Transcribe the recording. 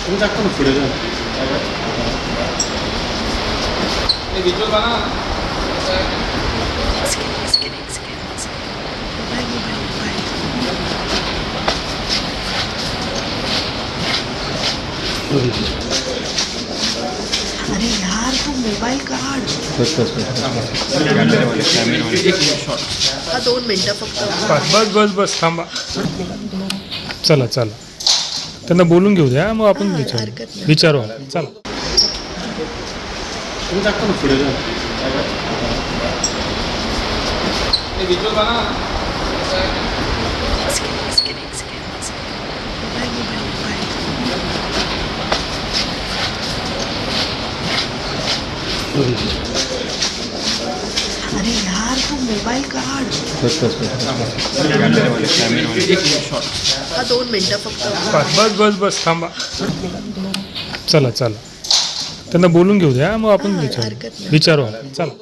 तुम्ही टाकतो ना पुढे जा. अरे यार तू मोबाईल काढ. हा 2 मिनिटं फक्त. बस बस बस थांबा. चला चला त्यांना बोलून घेऊ द्या मग आपण हरकत नाही. विचारू चला. तुम्ही टाकतो ना पुढे जा. अरे यार तू मोबाईल काढ. हा 2 मिनिटं फक्त. बस बस बस थांबा. चला चला त्यांना बोलून घेऊ द्या मग आपण हरकत नाही. विचारू चला.